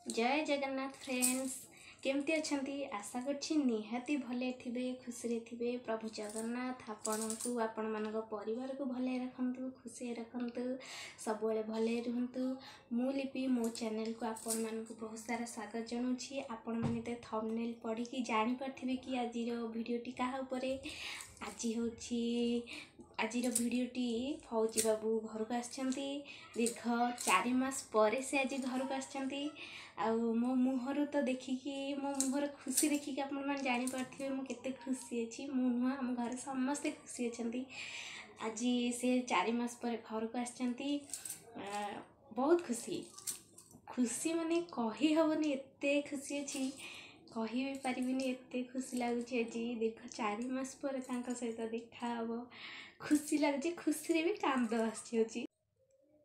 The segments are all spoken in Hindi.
जय जगन्नाथ फ्रेंड्स केमती अच्छा आशा करछि निहाती भले थिबे खुशी थिबे। प्रभु जगन्नाथ आपणको आपण मान परिवार को भले रखंतु खुशी रखंतु सबले भले रुहंतु। मु लिपि मो चैनल को आपण मान को बहुत सारा स्वागत जनाऊँगी। आपण माने ते थंबनेल पढ़ी कि जानि पारथिबे कि आजिर वीडियोटी काहा उपरे। आजिर वीडियोटी फौजी बाबू घर को आछंती दीर्घ 4 मास पर से आज घर को आछंती। मो मुहर तो देखिकी मो मुहर खुशी देखिकी आप जानी पार्थिबे मु केते खुशी अछि। मु नुआ हम घर समस्ते खुशी अछंती। आज से 4 मास पर घर को आछंती। बहुत खुशी खुशी माने कही हबनी एते खुशी अछि कही भी पारिबिनी एते खुशी लागुछि। आज दीर्घ 4 मास पर तांका सहित देखा हबो खुशी लागुछि। खुशी रे भी कांद आछि।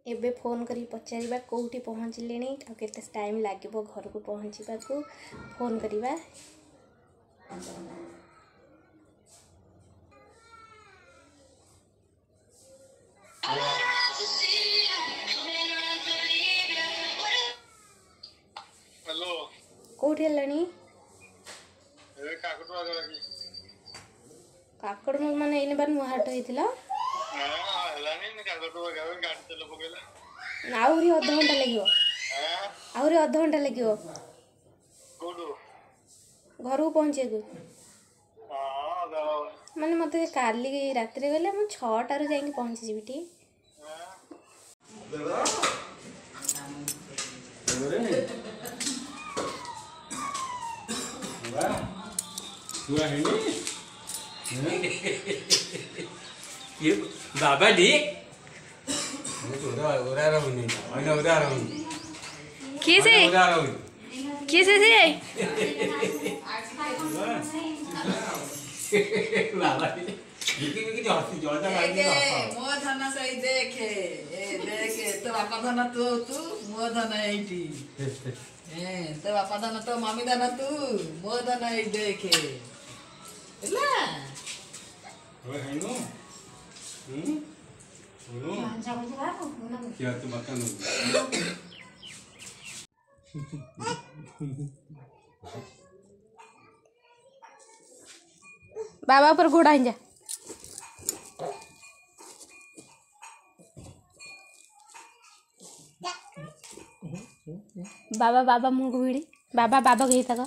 एबे फोन करी पचारिबा कोउठी पहुँचलेनी आ केते टाइम लागिबो घर को पहुँचीबा को फोन करिबा। हेलो कोउठी हलानी ए काकटो आगे लगी काकड़ माने इने बार नुआ हाट होइतिला हां हलानी ने काकटो आगे गाड़ी चलो पकेला आउरी आधा घंटा लागियो। हां आउरी आधा घंटा लागियो कोडो घर को पहुँचे को। हां दाओ माने मते काली रात्रि गले मु 6 टारू जाई पहुँची जीबी टी। दादा वाह हुआ है नी ये बाबा दी उड़ा रहूनी मैंने उड़ा रहूनी किसे बाबा की हस्ती जोड़ा मारने मो धन सही देखे देखे तो बापा धन तू मो धन एठी तो बापा धन तो मम्मी धन तू मो धन एठी देखे इला ओए है नो क्या तू बता नो बाबा पर घोड़ा जा बाबा बाबा मुंह को भिड़ी बाबा बाबा कही तक